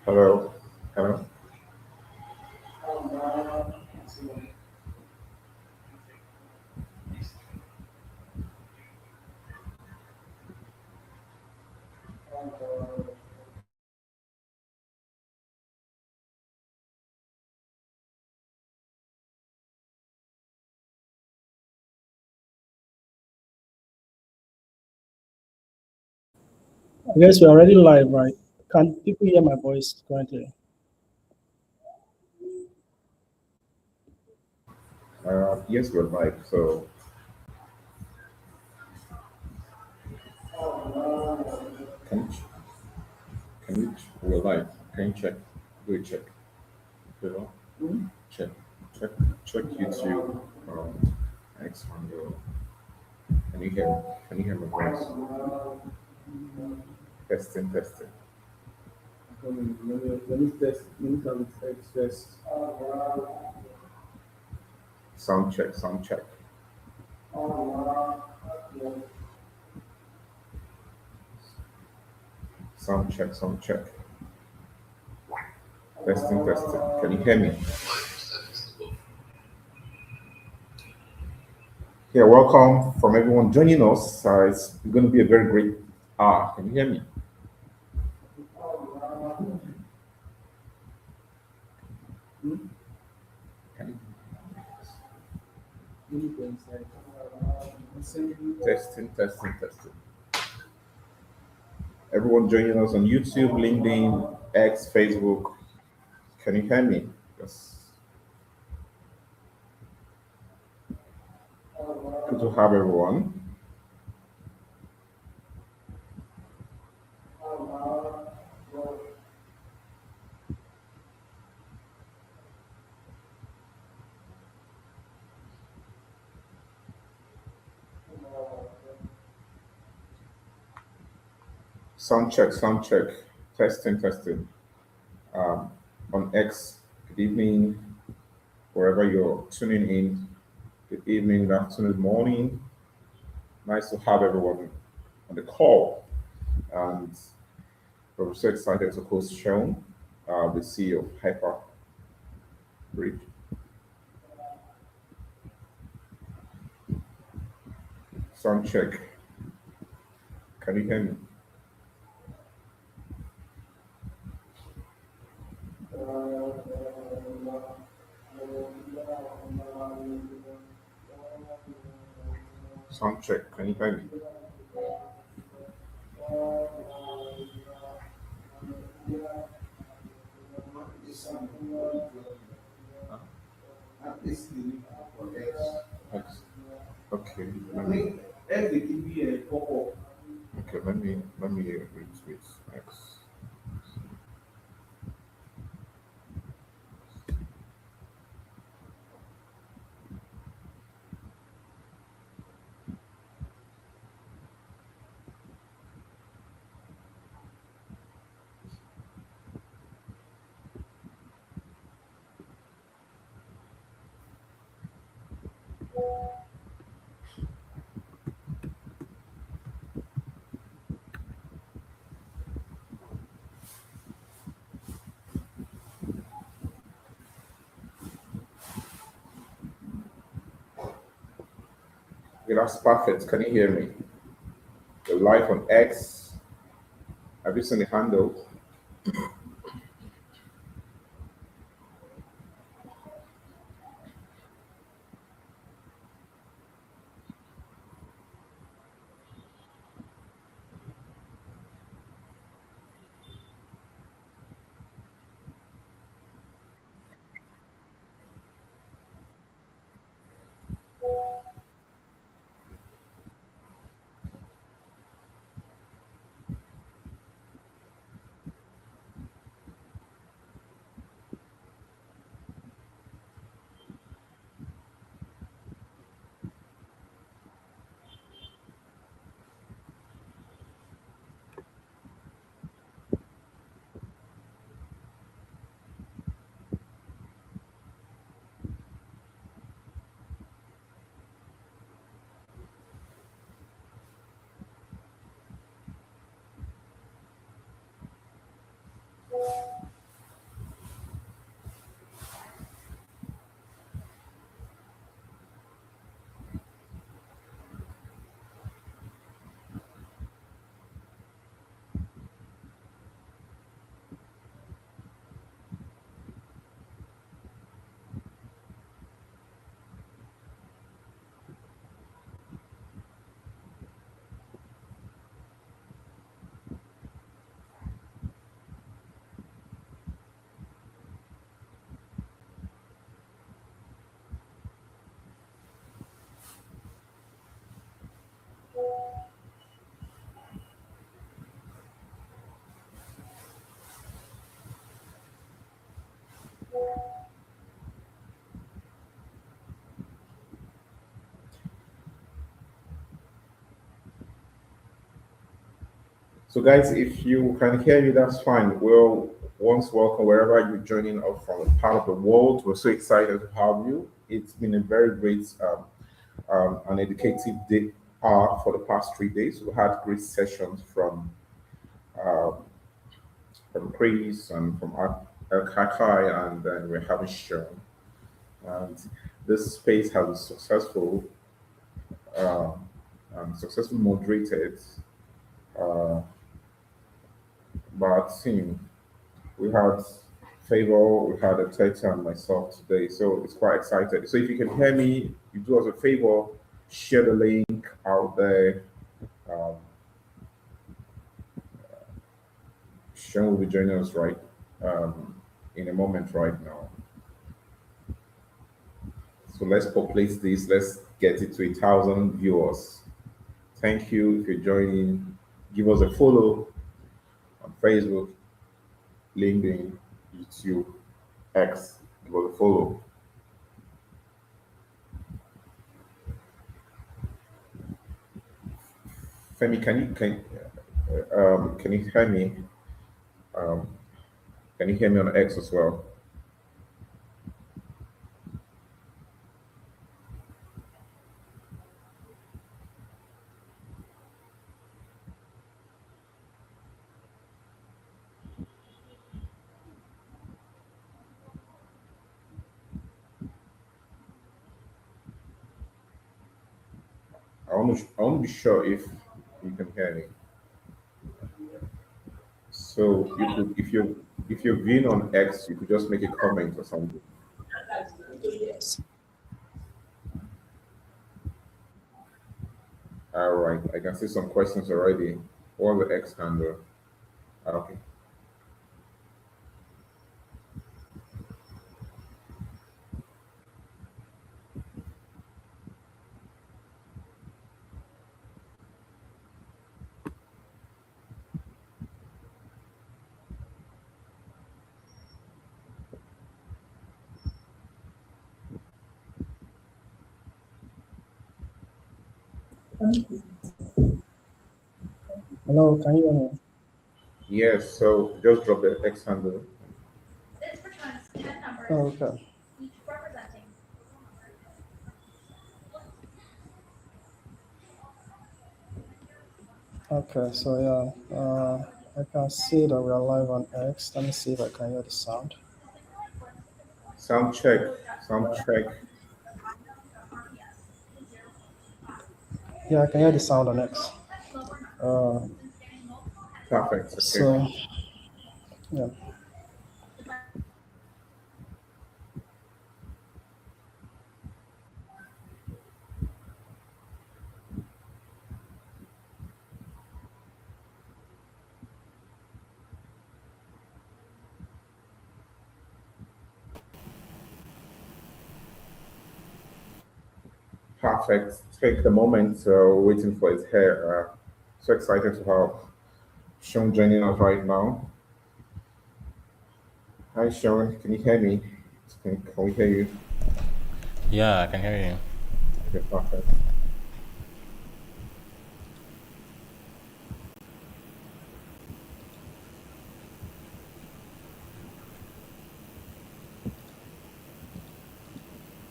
Hello. Hello. I guess we're already live, right? Can people hear my voice currently? Yes, we're live. So, can, can we? We're live. Can you check? Do a check. You know? Check. Check. Check YouTube. X handle. Can you hear me? Can you hear my voice? Testing, testing. Let me test. Let me come test. Sound check, sound check. Sound check, sound check. Testing, testing. Can you hear me? Yeah, welcome from everyone joining us. It's going to be a very great hour. Can you hear me? Can testing, testing, testing. Everyone joining us on YouTube, LinkedIn, X, Facebook. Can you hear me? Yes. Good to have everyone. Sound check, sound check. Testing, testing. Um, on X, good evening, wherever you're tuning in. Good evening, good afternoon, good morning. Nice to have everyone on the call. And we're so excited to host Sean, the CEO of Hyper Bridge. Sound check. Can you hear me? Sound check. Can you hear me? X. Okay. Okay. Let me retweet X. Okay, that's perfect. Can you hear me? You're live on X. Have you seen the handle? So, guys, if you can hear me, that's fine. Well, once welcome wherever you're joining us from a part of the world. We're so excited to have you. It's been a very great and educative day for the past 3 days. We had great sessions um, from Chris and from El Kakai, and then we're having Sean. And this space has been uh, successfully moderated uh, by our team. We had Favor, we had Ateta and myself today, so it's quite excited. So if you can hear me, you do us a favor, share the link out there. Um, Sean will be joining us in a moment right now. So let's populate this. Let's get it to 1,000 viewers. Thank you if you're joining. Give us a follow on Facebook, LinkedIn, YouTube, X. Give us a follow. Femi, can you hear me? Um, can you hear me on X as well? I want to be sure if you can hear me. So you could, if you're viewing on X, you could just make a comment or something. All right, I can see some questions already. What the X handle? Okay. Hello, can you hear me? Yes, so just drop the X handle. Oh, okay. Okay, so yeah, I can see that we are live on X. Let me see if I can hear the sound. Sound check. Sound check. Yeah, I can hear the sound on X. Perfect. Okay. So, yeah. Perfect. Take the moment waiting for his hair. So excited to have Sean joining us right now. Hi, Sean. Can you hear me? Can we hear you? Yeah, I can hear you. Okay, perfect.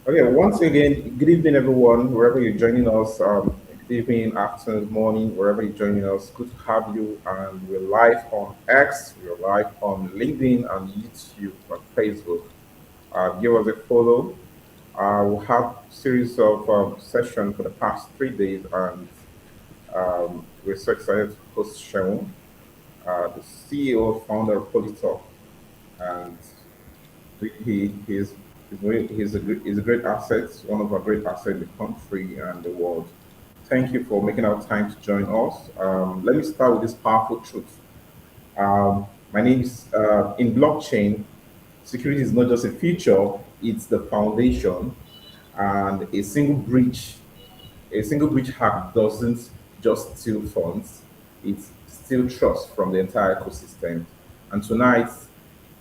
Okay, once again, good evening, everyone, wherever you're joining us. Good evening, afternoon, morning, wherever you're joining us. Good to have you. And we're live on X, we're live on LinkedIn and YouTube and Facebook. Give us a follow. We'll have series of sessions for the past 3 days, and we're so excited to host Sean, the CEO, founder of Polytalk, and he's a great asset, one of our great assets in the country and the world. Thank you for making our time to join us. Let me start with this powerful truth. My name is in blockchain. Security is not just a feature; it's the foundation. And a single breach hack doesn't just steal funds; it steals trust from the entire ecosystem. And tonight,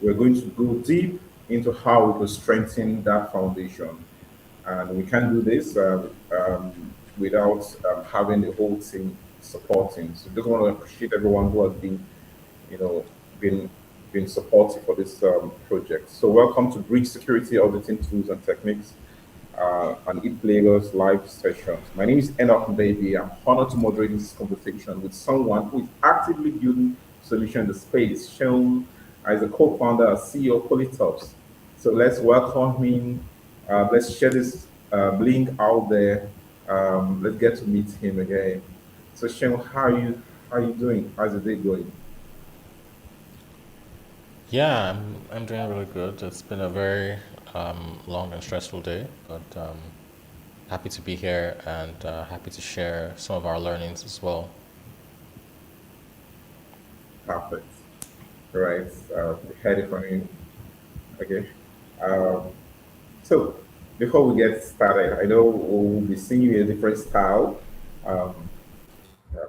we're going to go deep into how we could strengthen that foundation. And we can do this without having the whole team supporting. So just want to appreciate everyone who has been, you know, been been supportive for this project. So welcome to Bridge Security Auditing Tools and Techniques and IT Lagos live sessions. My name is Enoch Baby. I'm honored to moderate this conversation with someone who is actively building solutions in the space, shown as a co-founder and CEO of Polytops. So let's welcome him. Let's share this link out there. Let's get to meet him again. So Sean, how are you doing? How's the day going? Yeah, I'm doing really good. It's been a very long and stressful day, but happy to be here and happy to share some of our learnings as well. Perfect. All right. We heard it from you. Okay. Um, so before we get started, I know we'll be seeing you in a different style, um,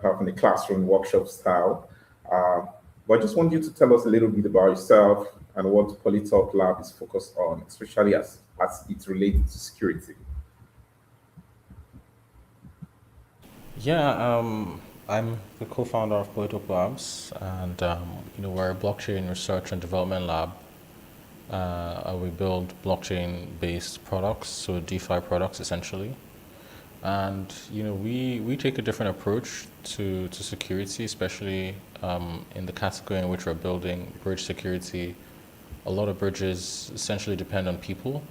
having a classroom workshop style. Um, but I just want you to tell us a little bit about yourself and what Polytalk Lab is focused on, especially as it relates to security. Yeah, I'm the co-founder of Polito Labs, and we're a blockchain research and development lab. We build blockchain-based products, so DeFi products essentially. And we take a different approach to security, especially in the category in which we're building bridge security. A lot of bridges essentially depend on people.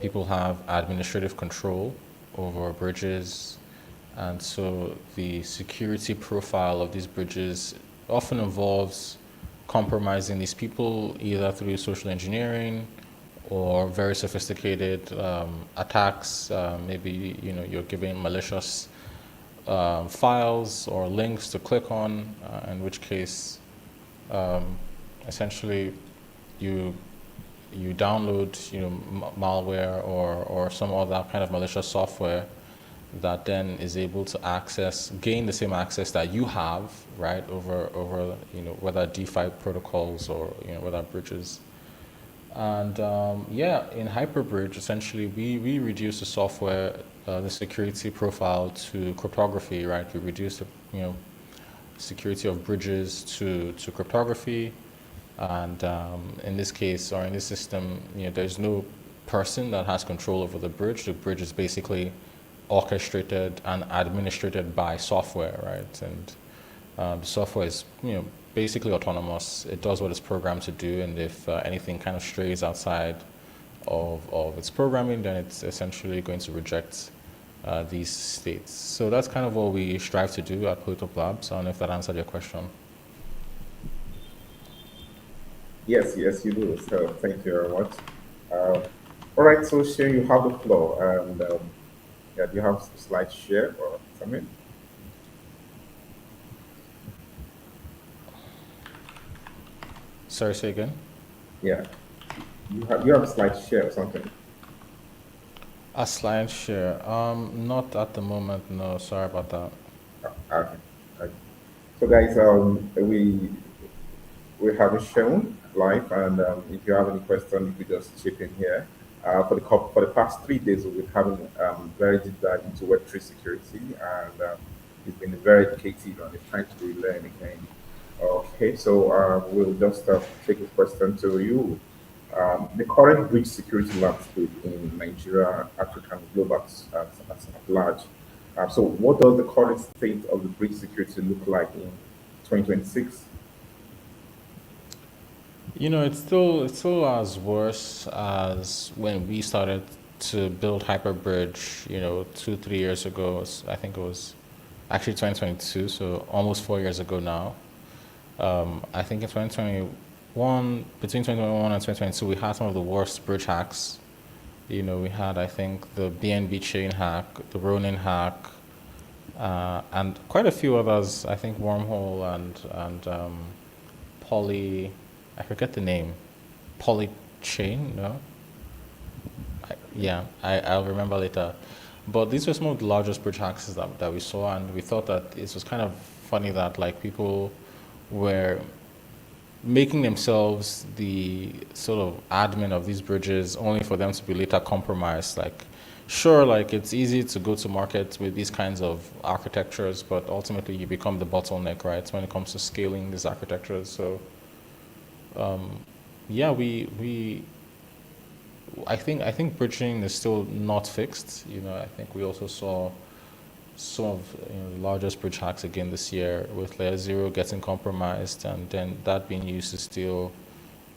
People have administrative control over bridges, and so the security profile of these bridges often involves compromising these people either through social engineering or very sophisticated attacks. Maybe you're giving malicious files or links to click on, in which case essentially you you download malware or some other kind of malicious software that then is able to gain the same access that you have, right, over whether DeFi protocols or whether bridges. And in Hyperbridge, essentially, we reduce the software, the security profile to cryptography, right? We reduce the security of bridges to cryptography, and in this case or in this system, there's no person that has control over the bridge. The bridge is basically orchestrated and administrated by software, right? And the software is basically autonomous. It does what it's programmed to do, and if anything kind of strays outside of its programming, then it's essentially going to reject these states. So that's kind of what we strive to do at Polito Labs. I don't know if that answered your question. Yes, you do. So thank you very much. All right, so Shane, you have the floor, and yeah, do you have some slide share or something? Sorry, say again. Yeah, you have slide share or something. A slide share. Not at the moment. No, sorry about that. Okay. Okay. So guys, we have it shown live, and if you have any question, you could just chip in here. For the past 3 days, we've been having very deep dive into Web3 security, and it's been very educative, and it's trying to relearn again. Okay, so we'll just take a question to you. The current bridge security landscape in Nigeria, Africa, and global at large. So, what does the current state of the bridge security look like in 2026? It's still as worse as when we started to build Hyperbridge, 2, 3 years ago. I think it was actually 2022, so almost 4 years ago now. I think in 2021, between 2021 and 2022, we had some of the worst bridge hacks. We had, I think, the BNB chain hack, the Ronin hack, and quite a few others. I think Wormhole and Poly, I forget the name, Polychain, no? I'll remember later. But these were some of the largest bridge hacks that we saw, and we thought that it was kind of funny that like people were making themselves the sort of admin of these bridges only for them to be later compromised. Like sure, like it's easy to go to market with these kinds of architectures, but ultimately you become the bottleneck, right, when it comes to scaling these architectures. So yeah, I think bridging is still not fixed. I think we also saw some of the largest bridge hacks again this year, with layer zero getting compromised, and then that being used to steal,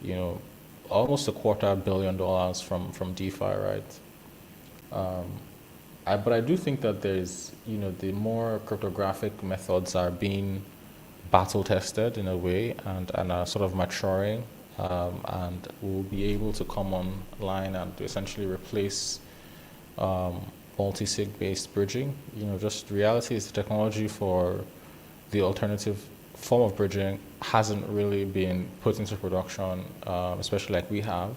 you know, almost $250 million from DeFi, right? But I do think that there's, the more cryptographic methods are being battle tested in a way, and are sort of maturing, and will be able to come online and essentially replace multi-sig based bridging. Just reality is the technology for the alternative form of bridging hasn't really been put into production, especially like we have.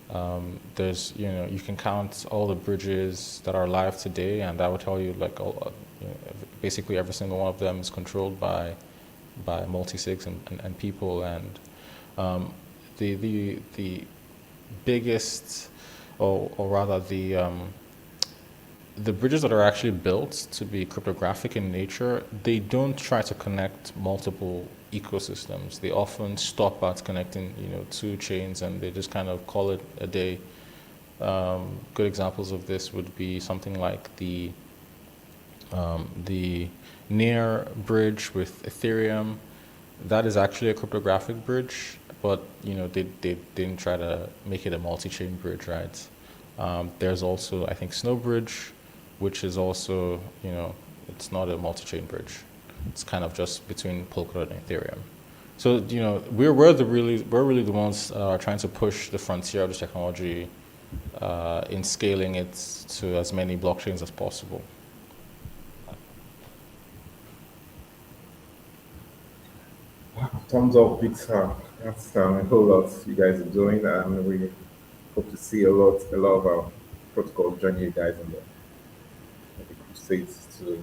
You can count all the bridges that are live today, and I would tell you, like, basically every single one of them is controlled by multi-sigs and people. And the biggest, or rather the bridges that are actually built to be cryptographic in nature, they don't try to connect multiple ecosystems. They often stop at connecting, two chains, and they just kind of call it a day. Good examples of this would be something like the near bridge with Ethereum. That is actually a cryptographic bridge, but they didn't try to make it a multi-chain bridge, right? There's also, I think, Snowbridge, which is also, it's not a multi-chain bridge. It's kind of just between Polkadot and Ethereum. So, we're really the ones trying to push the frontier of this technology in scaling it to as many blockchains as possible. Thumbs up, Peter. That's a whole lot you guys are doing, and we hope to see a lot of our protocols join you guys in the crusades to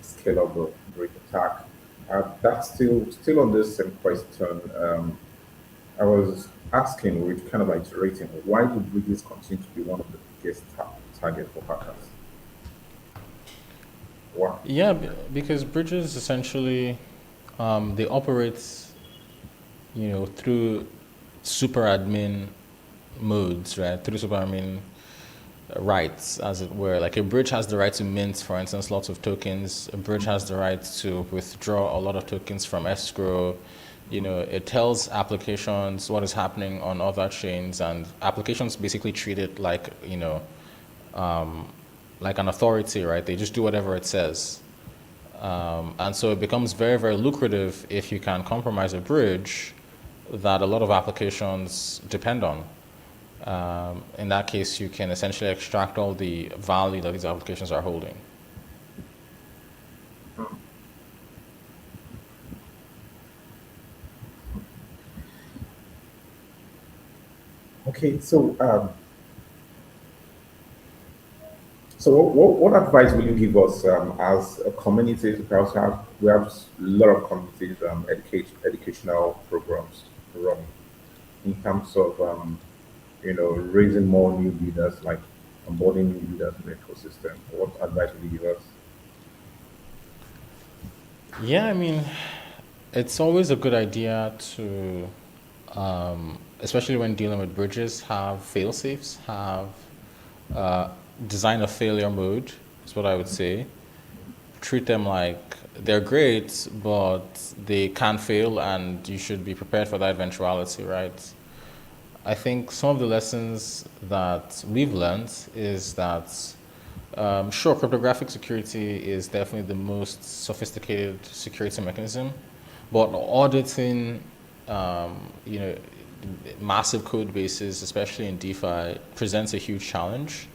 scale up the great attack. That's still on this same question. I was asking, we're kind of iterating, why do bridges continue to be one of the biggest target for hackers? Why? Yeah, because bridges essentially, they operate, through super admin modes, right? Through super admin rights, as it were. Like a bridge has the right to mint, for instance, lots of tokens. A bridge has the right to withdraw a lot of tokens from escrow. It tells applications what is happening on other chains, and applications basically treat it like, like an authority, right? They just do whatever it says. And so it becomes very, very lucrative if you can compromise a bridge that a lot of applications depend on. In that case, you can essentially extract all the value that these applications are holding. Okay, so what advice will you give us as a community? Because we have a lot of communities, educational programs running in terms of raising more new leaders, like onboarding new leaders in the ecosystem. What advice will you give us? Yeah, I mean, it's always a good idea to, especially when dealing with bridges, have fail safes, have design a failure mode, is what I would say. Treat them like they're great, but they can fail, and you should be prepared for that eventuality, right? I think some of the lessons that we've learned is that, sure, cryptographic security is definitely the most sophisticated security mechanism, but auditing, massive code bases, especially in DeFi, presents a huge challenge.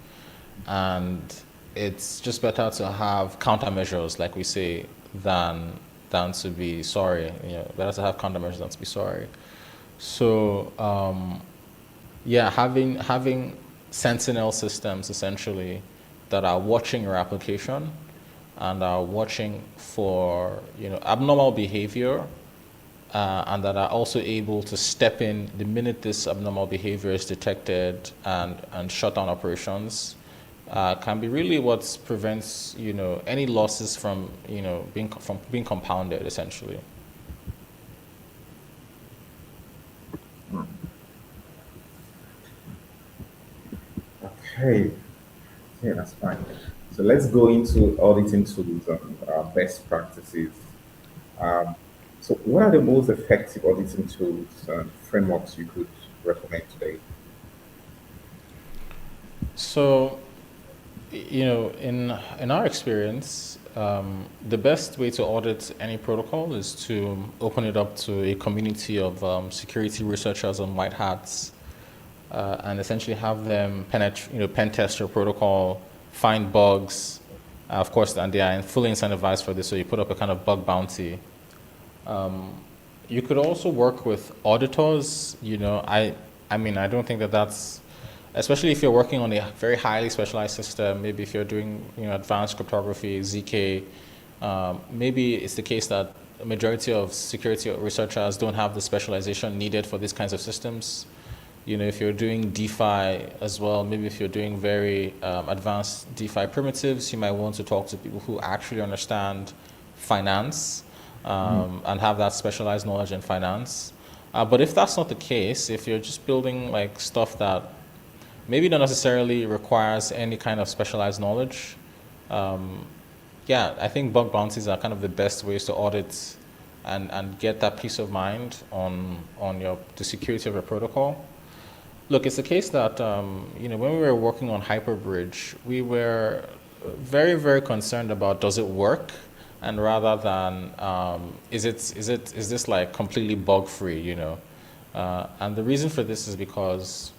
And it's just better to have countermeasures, like we say, than to be sorry. Better to have countermeasures than to be sorry. So, yeah, having sentinel systems essentially that are watching your application and are watching for abnormal behavior, and that are also able to step in the minute this abnormal behavior is detected and shut down operations, can be really what prevents any losses from being compounded essentially. Okay, yeah, that's fine. So let's go into auditing tools and best practices. Um, so, what are the most effective auditing tools and frameworks you could recommend today? So, in our experience, the best way to audit any protocol is to open it up to a community of security researchers and white hats, and essentially have them pen test your protocol, find bugs, of course, and they are fully incentivized for this. So you put up a kind of bug bounty. You could also work with auditors. I mean, I don't think that that's, especially if you're working on a very highly specialized system. Maybe if you're doing advanced cryptography, ZK. Maybe it's the case that a majority of security researchers don't have the specialization needed for these kinds of systems. If you're doing DeFi as well, maybe if you're doing very advanced DeFi primitives, you might want to talk to people who actually understand finance and have that specialized knowledge in finance. But if that's not the case, if you're just building like stuff that maybe not necessarily requires any kind of specialized knowledge, yeah, I think bug bounties are kind of the best ways to audit and get that peace of mind on the security of your protocol. Look, it's the case that when we were working on Hyperbridge, we were very, very concerned about does it work, and rather than is this like completely bug free, and the reason for this is because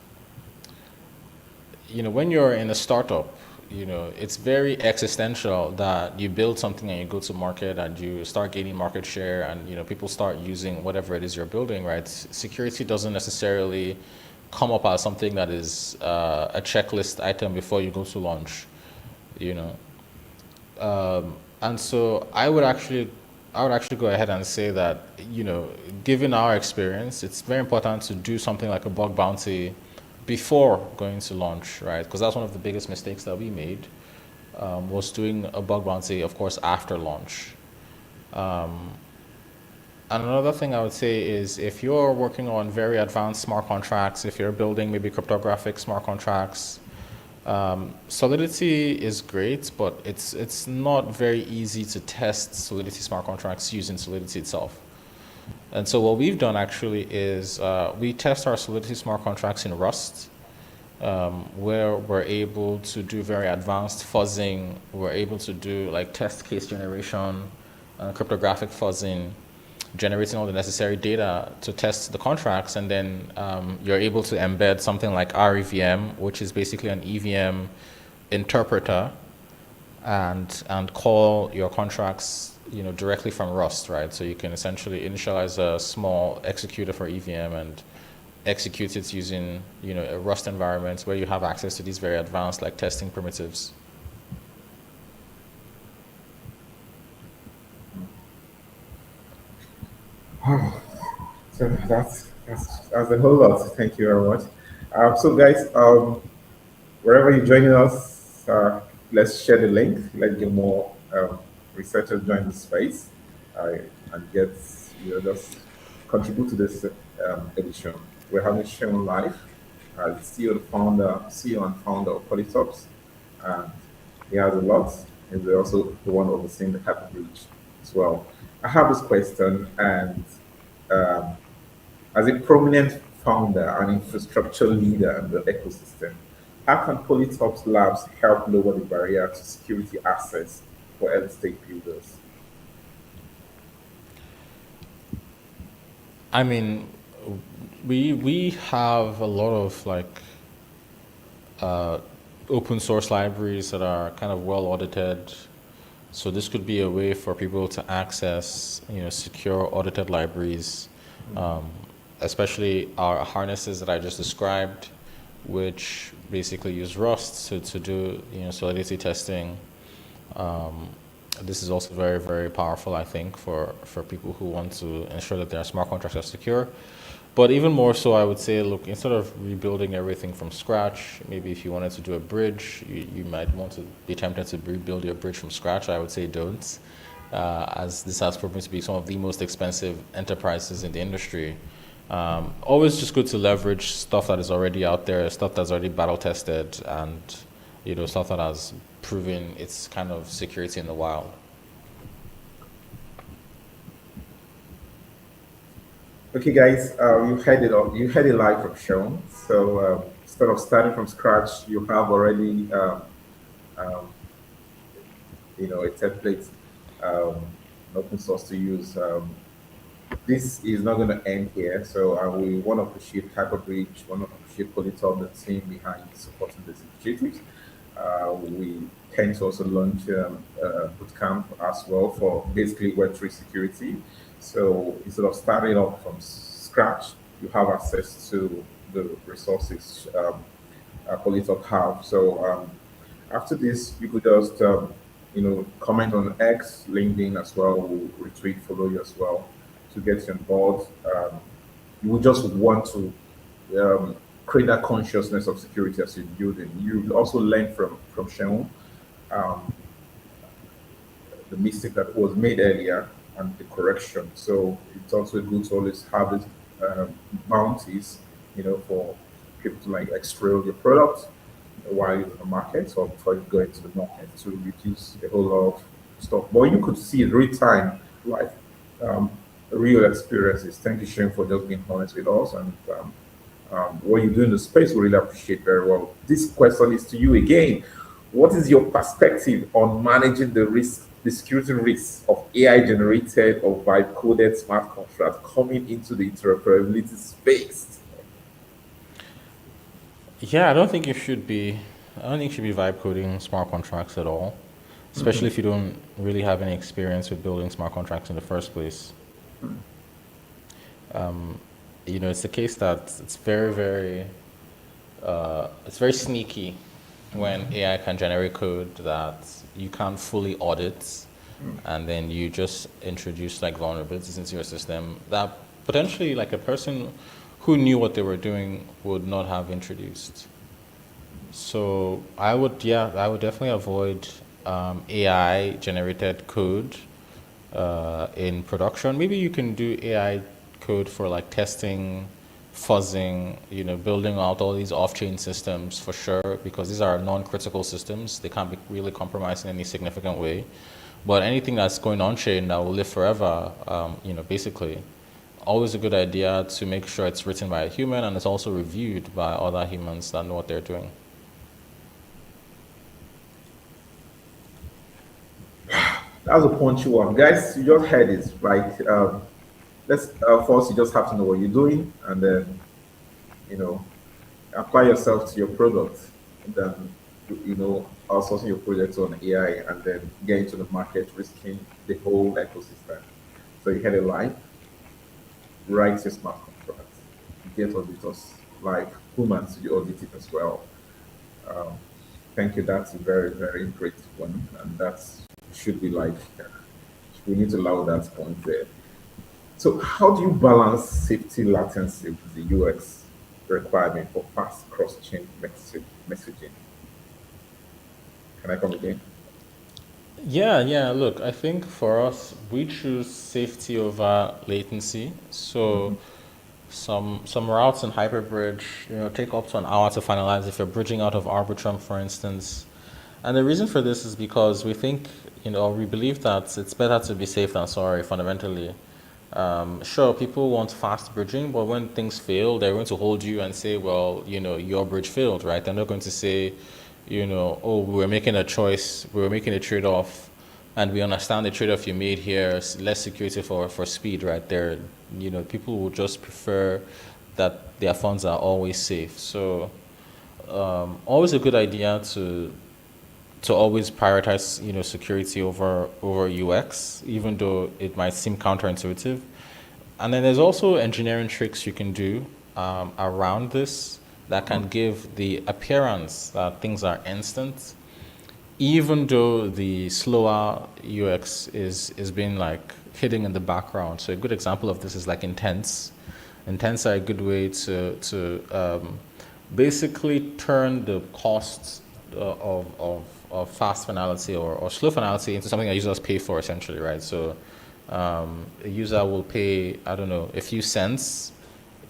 when you're in a startup, it's very existential that you build something and you go to market and you start gaining market share and people start using whatever it is you're building, right? Security doesn't necessarily come up as something that is a checklist item before you go to launch, and so I would actually go ahead and say that given our experience, it's very important to do something like a bug bounty before going to launch, right? Because that's one of the biggest mistakes that we made, was doing a bug bounty, of course, after launch. And another thing I would say is if you're working on very advanced smart contracts, if you're building maybe cryptographic smart contracts, Solidity is great, but it's not very easy to test Solidity smart contracts using Solidity itself. And so what we've done actually is we test our Solidity smart contracts in Rust, where we're able to do very advanced fuzzing. We're able to do like test case generation, cryptographic fuzzing, generating all the necessary data to test the contracts, and then you're able to embed something like REVM, which is basically an EVM interpreter, and call your contracts directly from Rust, right? So you can essentially initialize a small executor for EVM and execute it using a Rust environment where you have access to these very advanced like testing primitives. So that's a whole lot. Thank you very much. So guys, wherever you're joining us, let's share the link. Let's get more researchers join the space and get just contribute to this edition. We're having Sean live, CEO and founder of Polytops, and he has a lot. And we're also the one overseeing the Hyperbridge as well. I have this question, and um, as a prominent founder and infrastructure leader in the ecosystem, how can Polytops Labs help lower the barrier to security access for early stage builders? I mean, we have a lot of like uh, open source libraries that are kind of well audited. So this could be a way for people to access, secure audited libraries, um, especially our harnesses that I just described, which basically use Rust to do, solidity testing. Um, this is also very, very powerful, I think, for people who want to ensure that their smart contracts are secure. But even more so, I would say, look, instead of rebuilding everything from scratch, maybe if you wanted to do a bridge, you might want to be tempted to rebuild your bridge from scratch. I would say don't, as this has proven to be some of the most expensive enterprises in the industry. Always just good to leverage stuff that is already out there, stuff that's already battle tested, and stuff that has proven its kind of security in the wild. Okay, guys, you had it all. You had it live from Sean. So instead of starting from scratch, you have already um, a template, um, open source to use. This is not going to end here. So we want to appreciate Hyperbridge, want to appreciate Polito, the team behind supporting this initiative. We tend to also launch bootcamp as well for basically Web3 security. So instead of starting off from scratch, you have access to the resources Polito have. So after this, you could just comment on X, LinkedIn as well. We'll retweet, follow you as well to get you on board. You would just want to create that consciousness of security as you're building. You also learn from Sean um, the mistake that was made earlier and the correction. So it's also good to always have these bounties, for people to like extrail your product while you're in the market or before you go into the market to reduce a whole lot of stuff. But you could see it real time, like um, real experiences. Thank you, Shane, for just being honest with us and what you do in the space. We really appreciate very well. This question is to you again. What is your perspective on managing the security risks of AI generated or vibe coded smart contracts coming into the interoperability space? Yeah, I don't think you should be. I don't think you should be vibe coding smart contracts at all, especially if you don't really have any experience with building smart contracts in the first place. It's the case that it's very sneaky when AI can generate code that you can't fully audit, and then you just introduce like vulnerabilities into your system that potentially like a person who knew what they were doing would not have introduced. So I would definitely avoid AI generated code in production. Maybe you can do AI code for like testing, fuzzing, building out all these off-chain systems for sure, because these are non-critical systems. They can't be really compromised in any significant way. But anything that's going on-chain that will live forever, basically, always a good idea to make sure it's written by a human and it's also reviewed by other humans that know what they're doing. That was a punchy one, guys. You just heard it, right? Let's first you just have to know what you're doing, and then you know apply yourself to your product, and then outsourcing your project on AI, and then get into the market, risking the whole ecosystem. So you had a live, write your smart contract, get auditors like humans to audit it as well. Um, Thank you. That's a very, very great one, and that's should be like we need to allow that point there. So, how do you balance safety latency with the UX requirement for fast cross-chain messaging? Can I come again? Yeah. Look, I think for us, we choose safety over latency. So some routes in Hyperbridge, take up to an hour to finalize if you're bridging out of Arbitrum, for instance. And the reason for this is because we think, we believe that it's better to be safe than sorry, fundamentally. Sure, people want fast bridging, but when things fail, they're going to hold you and say, well, your bridge failed, right? They're not going to say, oh, we were making a choice, we were making a trade-off, and we understand the trade-off you made here, less security for speed, right? There, people will just prefer that their funds are always safe. So, always a good idea to always prioritize, security over UX, even though it might seem counterintuitive. And then there's also engineering tricks you can do around this that can give the appearance that things are instant, even though the slower UX is being like hidden in the background. So a good example of this is like intents. Intents are a good way to basically turn the costs of fast finality or slow finality into something that users pay for essentially, right? So a user will pay, I don't know, a few cents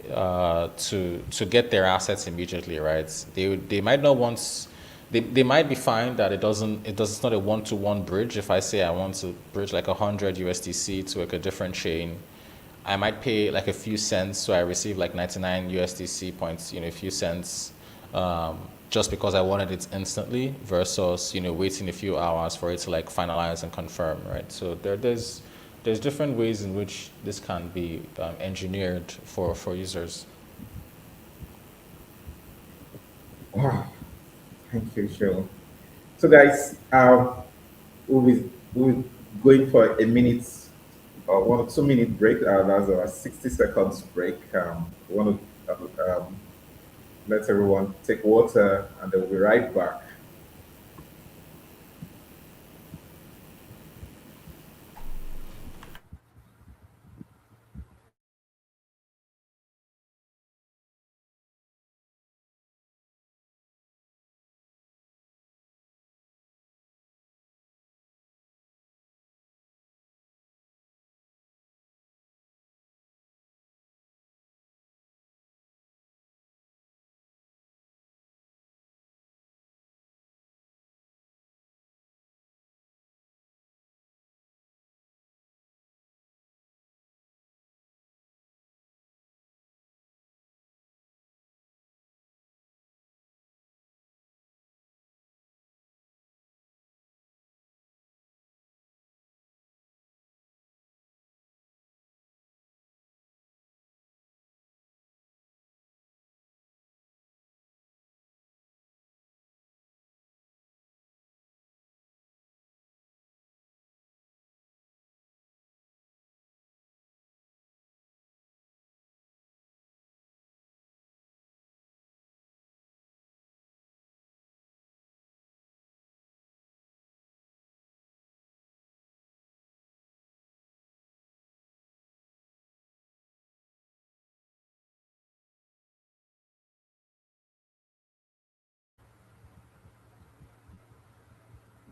to get their assets immediately, right? They might not want, they might be fine that it's not a one-to-one bridge. If I say I want to bridge like 100 USDC to like a different chain, I might pay like a few cents, so I receive like 99 USDC points, a few cents, just because I wanted it instantly versus, waiting a few hours for it to like finalize and confirm, right? So there's different ways in which this can be engineered for users. Wow, thank you, Joe. So, guys, we'll be going for a minute or 1 or 2 minute break. That's a 60 seconds break. We want to let everyone take water, and then we'll be right back.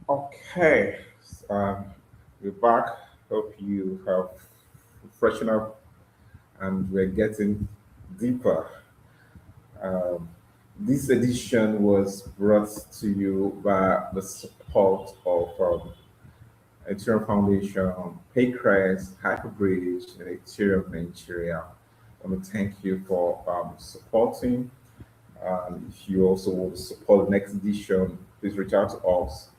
Okay, um, we're back. Hope you have freshened up, and we're getting deeper. Um, this edition was brought to you by the support of Ethereum Foundation, Paycrest, Hyperbridge, and Ethereum Nigeria. I want to thank you for supporting. If you also want to support the next edition, please reach out to us.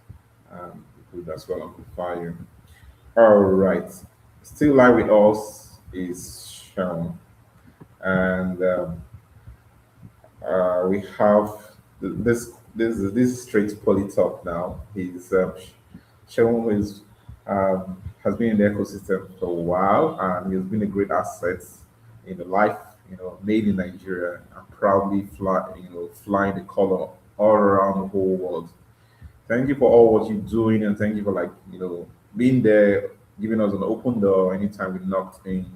We could as well amplify you. All right. Still live with us is Sean. And we have this is straight poly talk now. He's Sean is has been in the ecosystem for a while, and he's been a great asset in the life, made in Nigeria, and proudly flying the color all around the whole world. Thank you for all what you're doing, and thank you for being there, giving us an open door anytime we knocked in,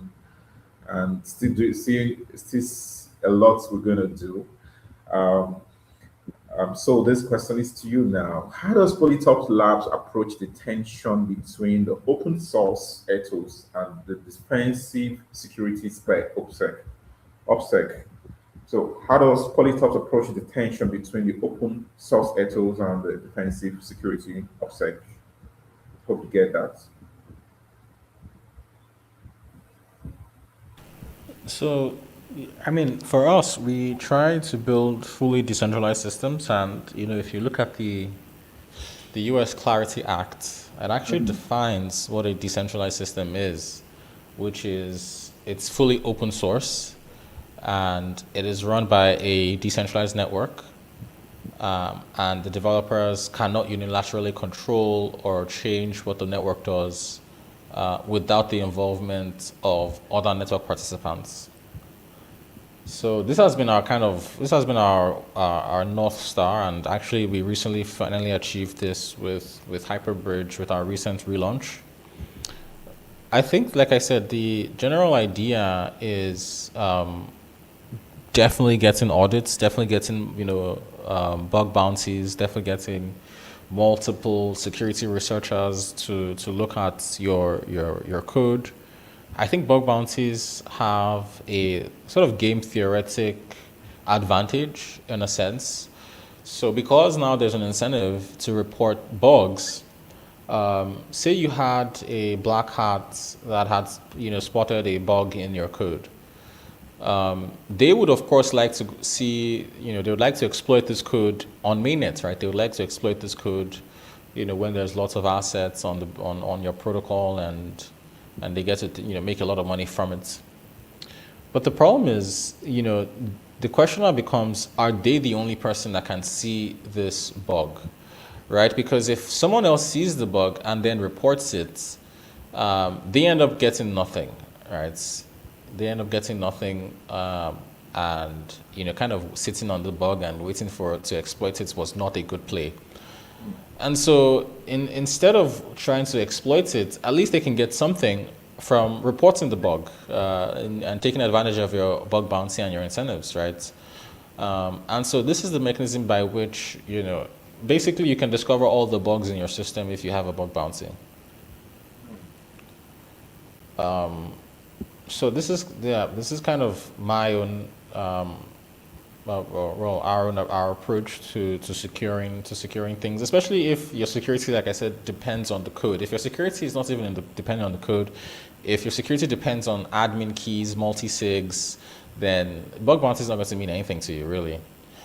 and still a lot we're gonna do. Um, so this question is to you now. How does Polytop Labs approach the tension between the open source ethos and the defensive security spec OPSEC? So how does Polytop approach the tension between the open source ethos and the defensive security OPSEC? Hope you get that. So, I mean, for us, we try to build fully decentralized systems, and if you look at the U.S. Clarity Act, it actually defines what a decentralized system is, which is it's fully open source, and it is run by a decentralized network, and the developers cannot unilaterally control or change what the network does without the involvement of other network participants. So this has been our North Star, and actually we recently finally achieved this with Hyperbridge with our recent relaunch. I think, like I said, the general idea is definitely getting audits, definitely getting, bug bounties, definitely getting multiple security researchers to look at your code. I think bug bounties have a sort of game theoretic advantage in a sense. So because now there's an incentive to report bugs, say you had a black hat that had spotted a bug in your code. They would of course like to see, they would like to exploit this code on mainnet, right? They would like to exploit this code, when there's lots of assets on on your protocol, and they get to make a lot of money from it. But the problem is, the question now becomes, are they the only person that can see this bug, right? Because if someone else sees the bug and then reports it, they end up getting nothing, right? They end up getting nothing, and kind of sitting on the bug and waiting for it to exploit it was not a good play. And so instead of trying to exploit it, at least they can get something from reporting the bug, and taking advantage of your bug bounty and your incentives, right? And so this is the mechanism by which, basically you can discover all the bugs in your system if you have a bug bounty. So this is kind of my own, our approach to securing things, especially if your security, like I said, depends on the code. If your security is not even dependent on the code, if your security depends on admin keys, multi-sigs, then bug bounty is not going to mean anything to you, really,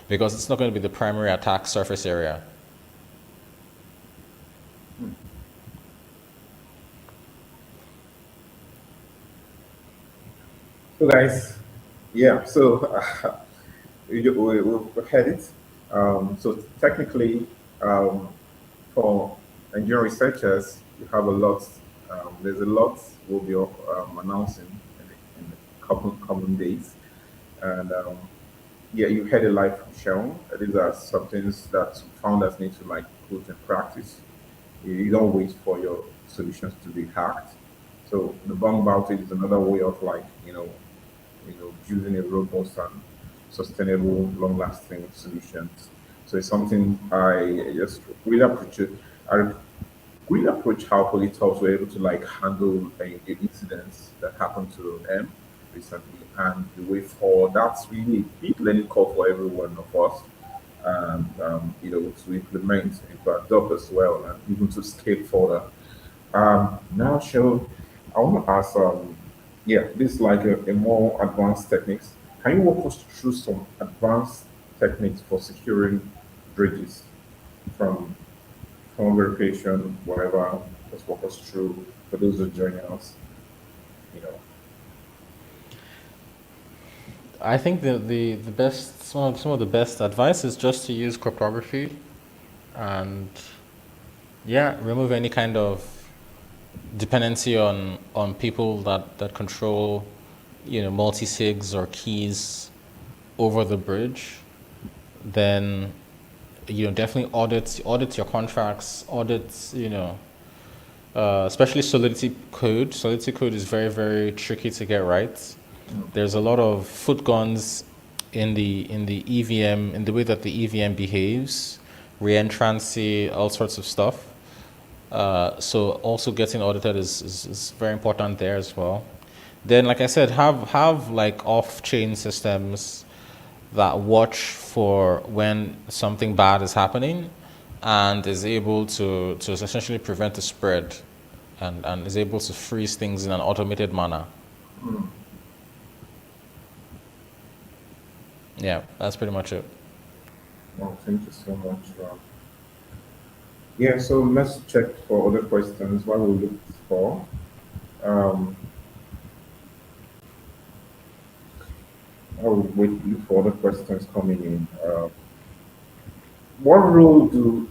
because it's not going to be the primary attack surface area. So guys, yeah, so we've had it. So technically, for engineering researchers, you have a lot. There's a lot we'll be announcing in the coming days, and yeah, you had a live from Sharon. These are some things that founders need to like put in practice. You don't wait for your solutions to be hacked. So the bug bounty is another way of like building a robust and sustainable, long-lasting solutions. So it's something I just really appreciate. I really approach how Polytops were able to like handle a incidents that happened to them recently and the way forward. That's really a big learning curve for every one of us. And to implement into adopt as well and even to scale further. Now, Cheryl, I want to ask, yeah, this is like a more advanced techniques. Can you walk us through some advanced techniques for securing bridges from phone verification, whatever? Just walk us through for those who are joining us. You know, I think the best, some of the best advice is just to use cryptography, and yeah, remove any kind of dependency on people that control, multi-sigs or keys over the bridge. Then definitely audit your contracts, audit, especially Solidity code. Solidity code is very, very tricky to get right. There's a lot of foot guns in the EVM, in the way that the EVM behaves, reentrancy, all sorts of stuff. So also getting audited is very important there as well. Then, like I said, have like off-chain systems that watch for when something bad is happening, and is able to essentially prevent the spread, and is able to freeze things in an automated manner. Yeah, that's pretty much it. well, thank you so much. Yeah, so let's check for other questions while we look for. Um, I'll wait look for other questions coming in. What role do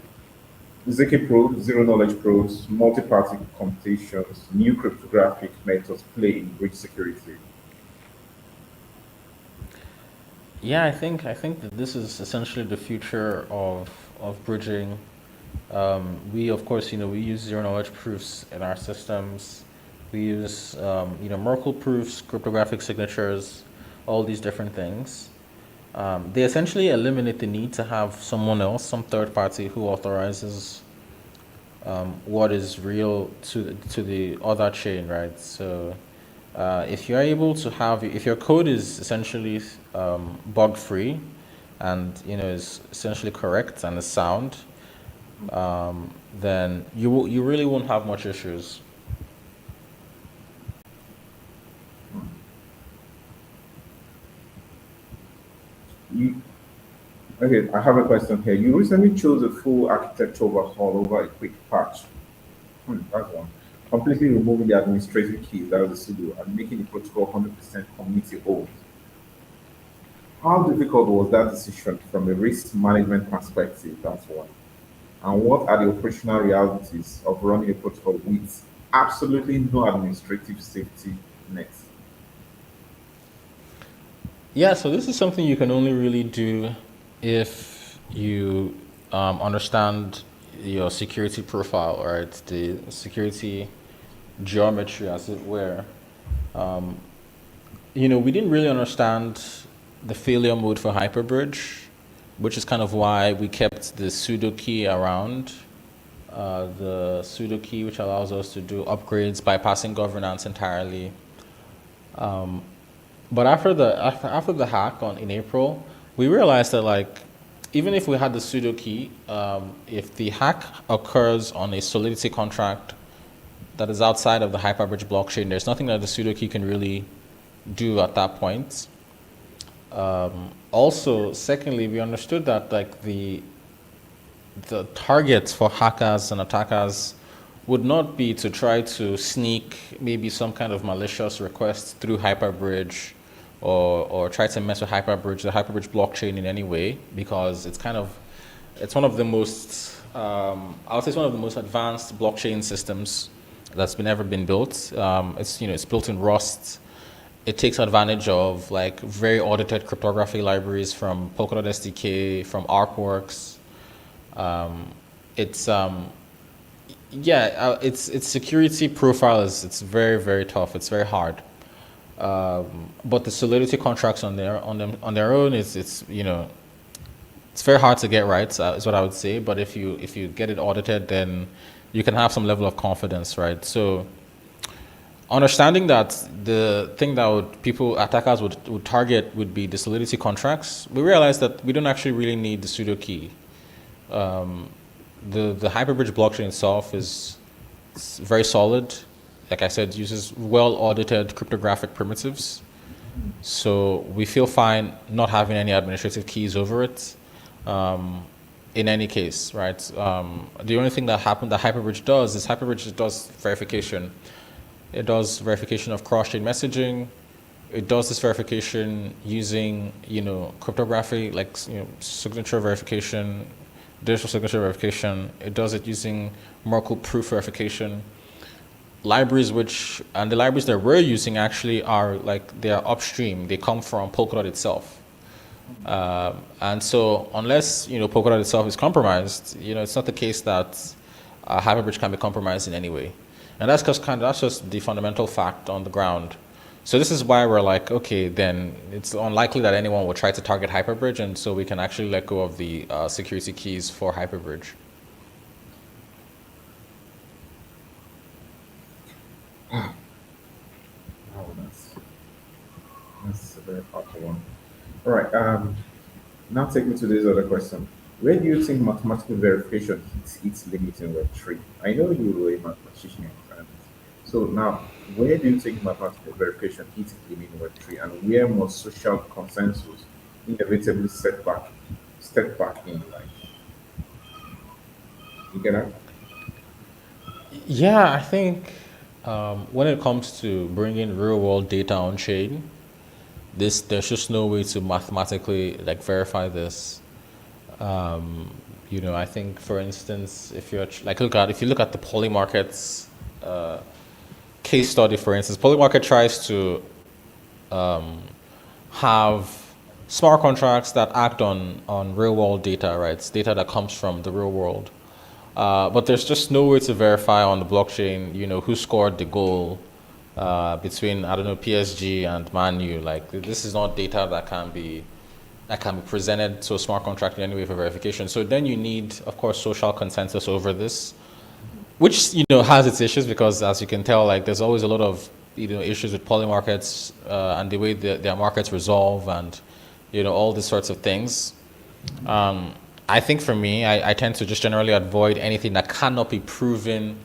ZK probes, zero knowledge probes, multi-party computations, new cryptographic methods play in bridge security? Yeah, I think that this is essentially the future of bridging. We of course we use zero knowledge proofs in our systems, We use Merkle proofs, cryptographic signatures, all these different things. They essentially eliminate the need to have someone else, some third party, who authorizes what is real to the other chain, right? So if you're able to have, if your code is essentially bug free, and is essentially correct and is sound, then you really won't have much issues. Okay, I have a question here. You recently chose a full architecture overhaul over a quick patch. That's one. Completely removing the administrative keys, that was the sudo, and making the protocol 100% community owned. How difficult was that decision from a risk management perspective? That's one. And what are the operational realities of running a protocol with absolutely no administrative safety net? Yeah, so this is something you can only really do if you understand your security profile, right? The security geometry, as it were. We didn't really understand the failure mode for Hyperbridge, which is kind of why we kept the sudo key around. The sudo key, which allows us to do upgrades, bypassing governance entirely. But after the hack in April, we realized that even if we had the sudo key, if the hack occurs on a Solidity contract that is outside of the Hyperbridge blockchain, there's nothing that the sudo key can really do at that point. Also, secondly, we understood that the targets for hackers and attackers would not be to try to sneak maybe some kind of malicious request through Hyperbridge, or try to mess with the Hyperbridge blockchain in any way, because it's one of the most, I would say it's one of the most advanced blockchain systems that's ever been built. It's built in Rust. It takes advantage of very audited cryptography libraries from Polkadot SDK, from ArcWorks. Its security profile it's very, very tough. It's very hard. But the Solidity contracts on their own, it's very hard to get right, is what I would say. But if you get it audited, then you can have some level of confidence, right? So understanding that the thing that attackers would target would be the Solidity contracts, we realized that we don't actually really need the sudo key. The Hyperbridge blockchain itself is very solid. Like I said, uses well-audited cryptographic primitives. So we feel fine not having any administrative keys over it. In any case, right? The only thing that Hyperbridge does verification. It does verification of cross-chain messaging. It does this verification using, cryptography, signature verification, digital signature verification. It does it using Merkle proof verification. The libraries that we're using actually are they're upstream. They come from Polkadot itself. And so unless, Polkadot itself is compromised, it's not the case that Hyperbridge can be compromised in any way. And that's just the fundamental fact on the ground. So this is why we're okay, then it's unlikely that anyone will try to target Hyperbridge, and so we can actually let go of the security keys for Hyperbridge. Oh, that's a very powerful one. All right. Now take me to this other question. Where do you think mathematical verification hits its limit in Web3? I know you were a mathematician, so now, where do you think mathematical verification hits its limit in Web3, and where must social consensus inevitably step back in life? You get that? Yeah, I think when it comes to bringing real-world data on chain, there's just no way to mathematically verify this. I think, for instance, if you look at the Polymarket's case study, for instance, Polymarket tries to have smart contracts that act on real-world data, right? It's data that comes from the real world. But there's just no way to verify on the blockchain, who scored the goal, between, I don't know, PSG and Man U. Like, this is not data that can be presented to a smart contract in any way for verification. So then you need, of course, social consensus over this, which, has its issues because, as you can tell, like, there's always a lot of, issues with poly markets and the way their markets resolve and, all these sorts of things. I think for me, I tend to just generally avoid anything that cannot be proven,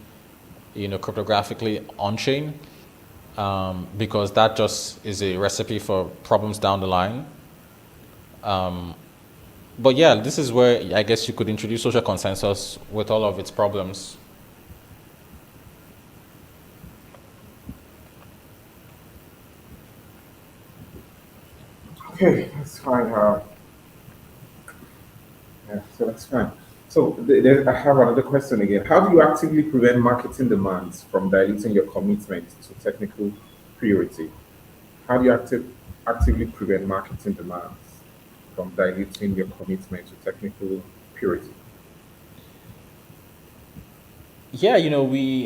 cryptographically on-chain, because that just is a recipe for problems down the line. But yeah, this is where I guess you could introduce social consensus with all of its problems. Okay, that's fine. Yeah, so that's fine. So I have another question again. How do you actively prevent marketing demands from diluting your commitment to technical purity? How do you actively prevent marketing demands from diluting your commitment to technical purity? Yeah,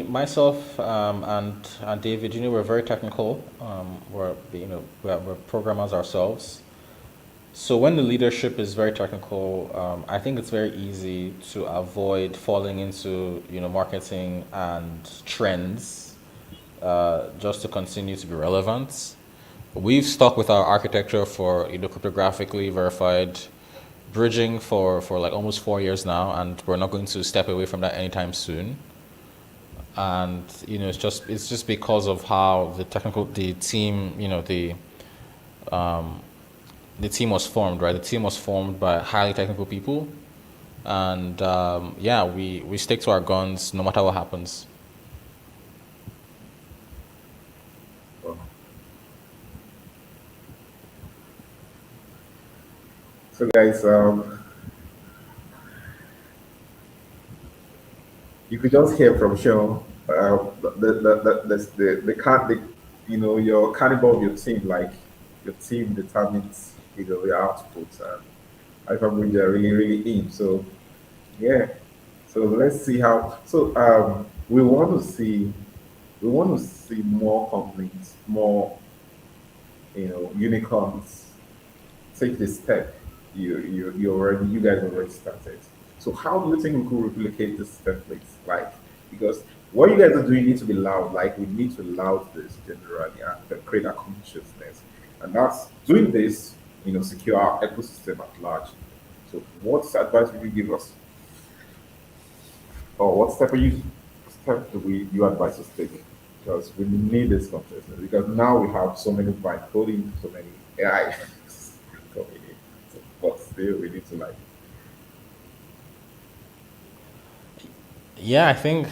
myself, and David, we're very technical. We're programmers ourselves. So when the leadership is very technical, I think it's very easy to avoid falling into, marketing and trends, just to continue to be relevant. We've stuck with our architecture for, cryptographically verified bridging for like almost 4 years now, and we're not going to step away from that anytime soon. And it's just because of how the team, the team was formed, right? The team was formed by highly technical people, and yeah, we stick to our guns no matter what happens. So, guys, you could just hear from Sean, your caliber of your team, like your team determines, your output, and I probably they're really, really in. So, yeah. So let's see how. So, we want to see more companies, more, unicorns take this step. You guys already started. So how do you think we could replicate this template? Like, because what you guys are doing needs to be loud. Like, we need to loud this generally and then create a consciousness, and that's doing this. Secure our ecosystem at large. So, what advice would you give us, or what step do you advise us take? Because we need this consciousness. Because now we have so many vibe coding, so many AI coming in. So, but still, we need to like. Yeah, I think,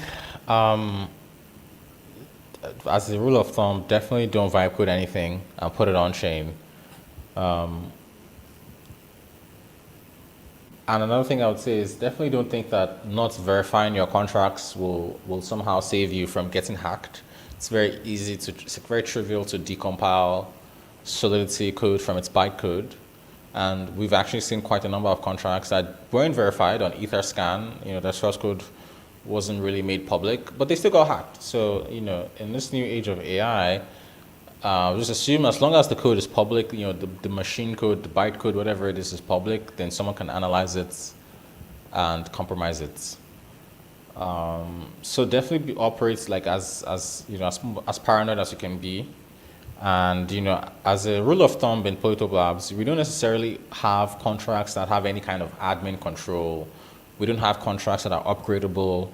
as a rule of thumb, definitely don't vibe code anything and put it on chain. Um, and another thing I would say is definitely don't think that not verifying your contracts will somehow save you from getting hacked. It's very trivial to decompile Solidity code from its bytecode. And we've actually seen quite a number of contracts that weren't verified on Etherscan. Their source code wasn't really made public, but they still got hacked. So, in this new age of AI, just assume as long as the code is public, the machine code, the bytecode, whatever it is public, then someone can analyze it and compromise it. So definitely operate like as paranoid as you can be. And as a rule of thumb in Polito Labs, we don't necessarily have contracts that have any kind of admin control. We don't have contracts that are upgradable,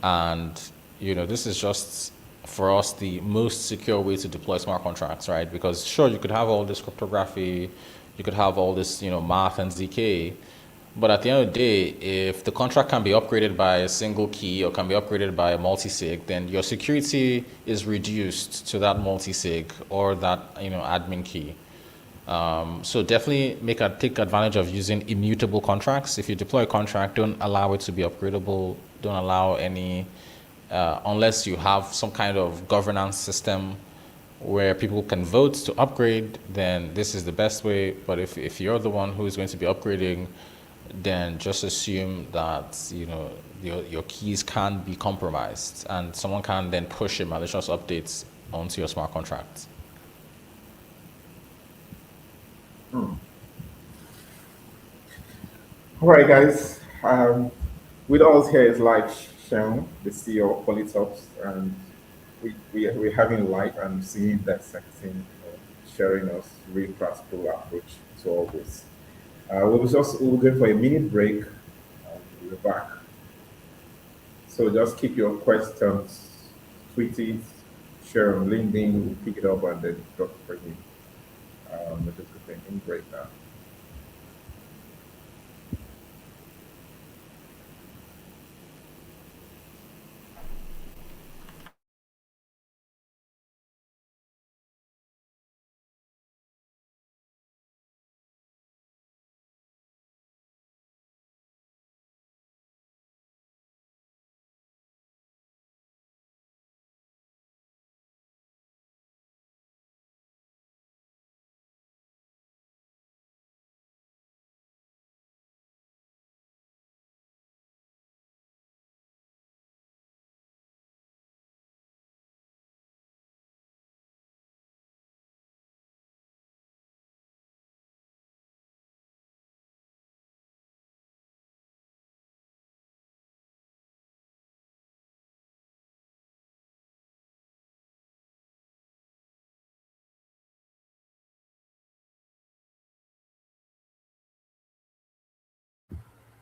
and this is just for us the most secure way to deploy smart contracts, right? Because sure, you could have all this cryptography, you could have all this math and ZK, but at the end of the day, if the contract can be upgraded by a single key or can be upgraded by a multi-sig, then your security is reduced to that multi-sig or that admin key. So definitely take advantage of using immutable contracts. If you deploy a contract, don't allow it to be upgradable. Don't allow any, unless you have some kind of governance system where people can vote to upgrade, then this is the best way. But if you're the one who is going to be upgrading, then just assume that your keys can be compromised and someone can then push a malicious updates onto your smart contracts. All right, guys. With us here is like Sean, the CEO of Polytops, and we're having live and seeing that section, sharing us really practical approach to all this. We'll go for a minute break, and we'll be back. So just keep your questions, tweet it, share on LinkedIn, we'll pick it up and then drop it for you. We're just going to break now.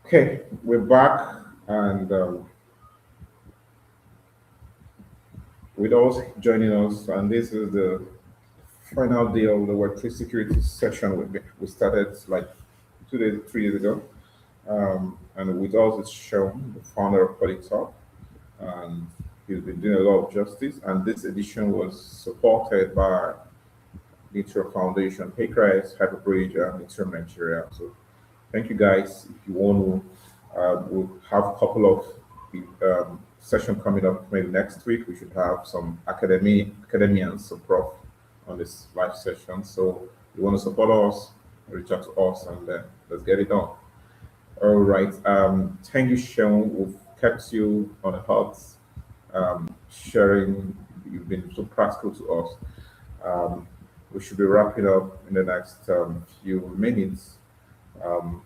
Okay, we're back, and with those joining us, and this is the final day of the Web3 security session. We started like 2 days, 3 days ago, and with us is Sean, the founder of Polytop, and he's been doing a lot of justice. And this edition was supported by the Intro Foundation, Paycrest, Hyperbridge, and Intro Nigeria. So thank you guys. If you want to, we'll have a couple of session coming up maybe next week. We should have some academians, some prof on this live session. So if you want to support us, reach out to us and let's get it done. All right. Thank you, Sean. We've kept you on the hot, sharing. You've been so practical to us. We should be wrapping up in the next few minutes. Um,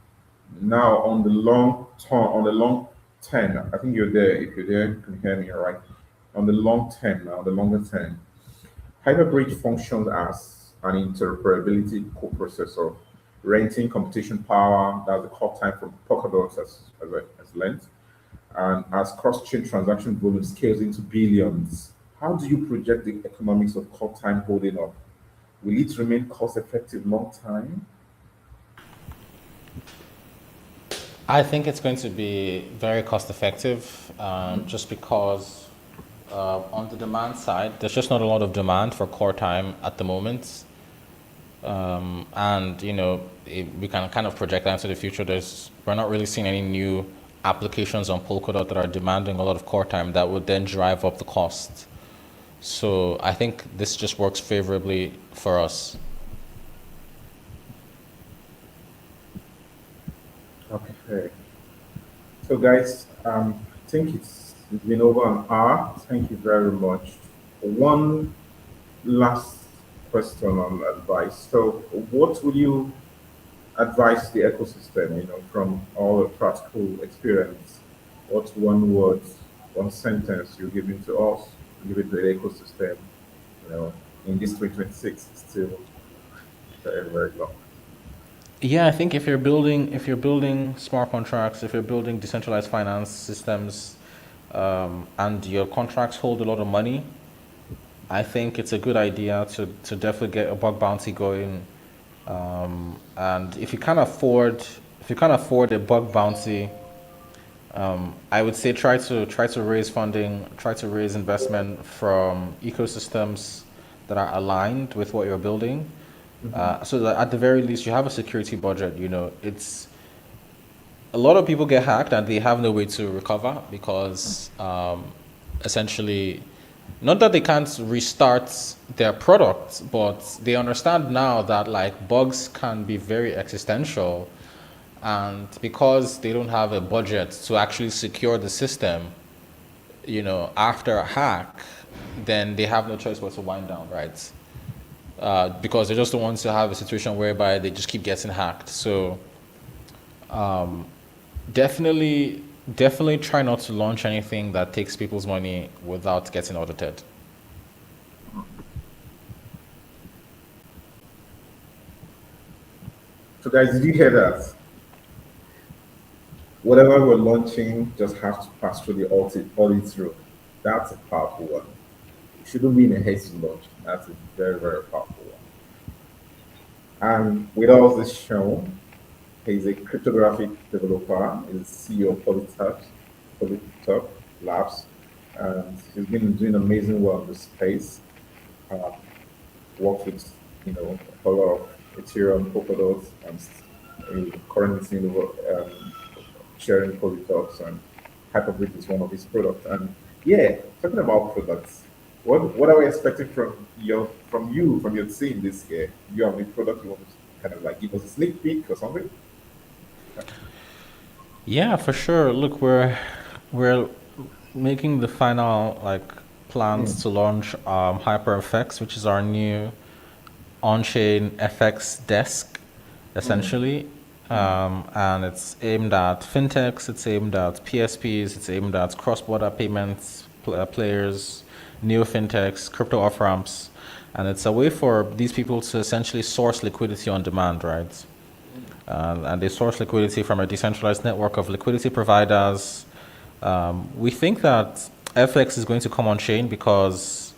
Now on the long term, I think you're there. If you're there, you can hear me all right. On the long term now, the longer term, Hyperbridge functions as an interoperability co-processor, renting computation power, that's the core time from Polkadot as length, and as cross-chain transaction volume scales into billions. How do you project the economics of core time holding up? Will it remain cost-effective long time? I think it's going to be very cost effective, just because on the demand side, there's just not a lot of demand for core time at the moment. And we can kind of project that into the future. We're not really seeing any new applications on Polkadot that are demanding a lot of core time that would then drive up the cost. So I think this just works favorably for us. Okay. So, guys, I think it's been over an hour. Thank you very much. One last question on advice. So, what would you advise the ecosystem? From all the practical experience, what's one word, one sentence you're giving to us, give it to the ecosystem? In this 2026, it's still very, very long. Yeah, I think if you're building smart contracts, if you're building decentralized finance systems, and your contracts hold a lot of money, I think it's a good idea to definitely get a bug bounty going. And if you can't afford a bug bounty, I would say try to raise funding, try to raise investment from ecosystems that are aligned with what you're building. So that at the very least you have a security budget. It's a lot of people get hacked and they have no way to recover because essentially, not that they can't restart their product, but they understand now that like bugs can be very existential, and because they don't have a budget to actually secure the system, after a hack, then they have no choice but to wind down, right? Because they just don't want to have a situation whereby they just keep getting hacked. So definitely try not to launch anything that takes people's money without getting audited. So guys, did you hear that? Whatever we're launching just has to pass through the audit room. That's a powerful one. It shouldn't be in a hasty launch. That's a very, very powerful one. And with all this shown, he's a cryptographic developer, he's CEO of Polytop Labs, and he's been doing amazing work in this space. Uh, Worked with, a lot of Ethereum, Polkadot, and currently seeing the sharing Polytops, and Hyperbit is one of his products. And yeah, talking about products, what are we expecting from your team this year? Do you have any product you want to kind of like give us a sneak peek or something? Yeah, for sure. Look, we're making the final plans to launch HyperFX, which is our new on-chain FX desk, essentially. And it's aimed at fintechs, it's aimed at PSPs, it's aimed at cross-border payments players, neo fintechs, crypto off-ramps. And it's a way for these people to essentially source liquidity on demand, right? And they source liquidity from a decentralized network of liquidity providers. We think that FX is going to come on chain because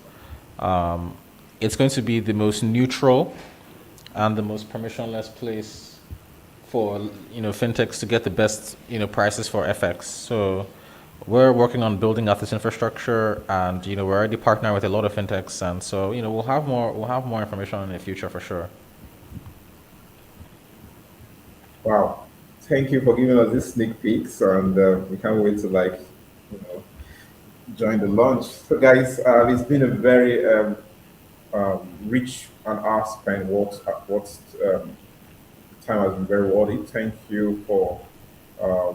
it's going to be the most neutral and the most permissionless place for fintechs to get the best prices for FX. So we're working on building out this infrastructure, and we're already partnering with a lot of fintechs, and so we'll have more information in the future for sure. Wow. Thank you for giving us this sneak peeks, and we can't wait to join the launch. So guys, it's been a very rich and hour spent. Time has been very worthy. Thank you for uh,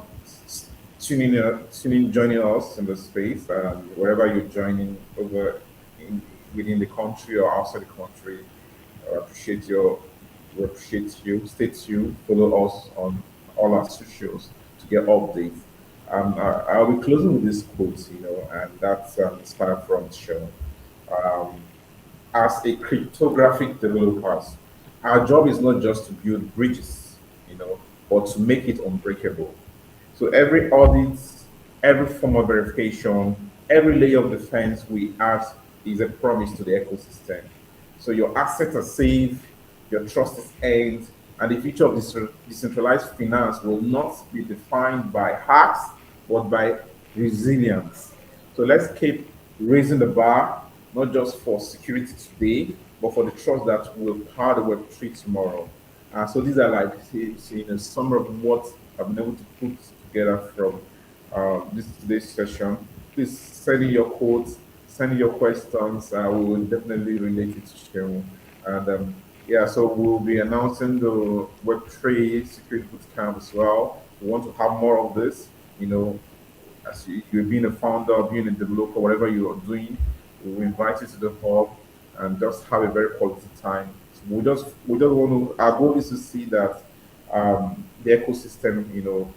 joining us in the space, wherever you're joining within the country or outside the country. I appreciate we appreciate you. Stay tuned. Follow us on all our socials to get updates. I'll be closing with this quote, and that's inspired from the show. Um, as a cryptographic developers, our job is not just to build bridges, but to make it unbreakable. So every audit, every form of verification, every layer of defense we add is a promise to the ecosystem. So your assets are safe, your trust is earned, and the future of decentralized finance will not be defined by hacks, but by resilience. So let's keep raising the bar, not just for security today, but for the trust that will power the Web3 tomorrow. So these are like a summary of what I've been able to put together from this today's session. Please send in your quotes, send in your questions. We will definitely relate it to Sharon. And yeah, so we'll be announcing the Web3 security bootcamp as well. We want to have more of this. As you're being a founder, being a developer, whatever you are doing, we invite you to the hub and just have a very quality time. So we just want to. Our goal is to see that the ecosystem,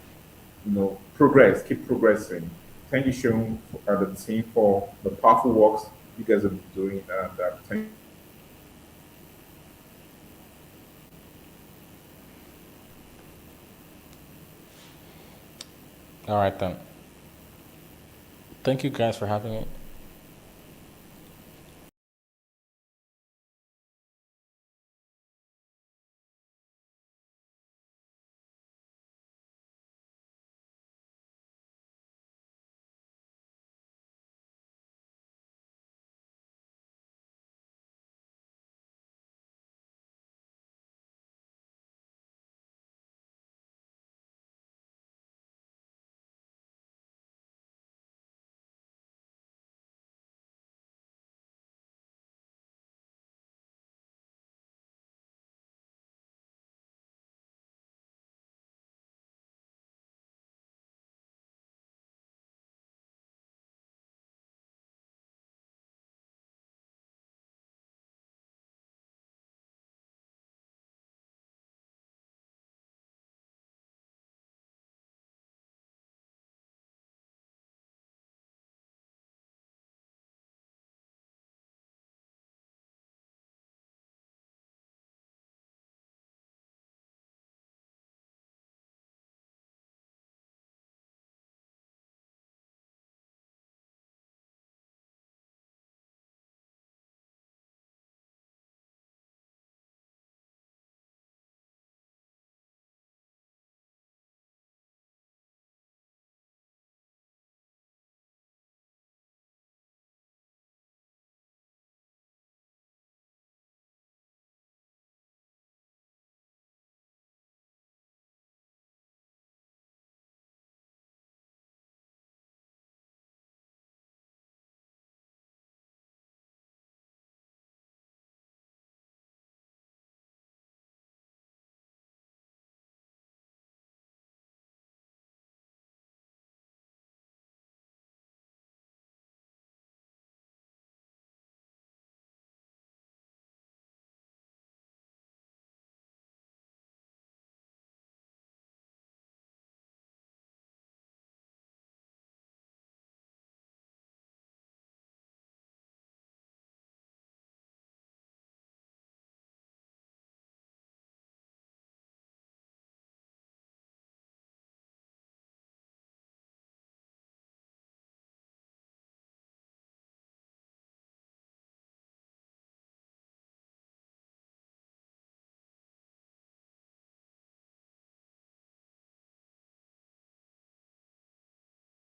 progress, keep progressing. Thank you, Sean, and the team for the powerful works you guys have been doing, and thank. All right then. Thank you guys for having me.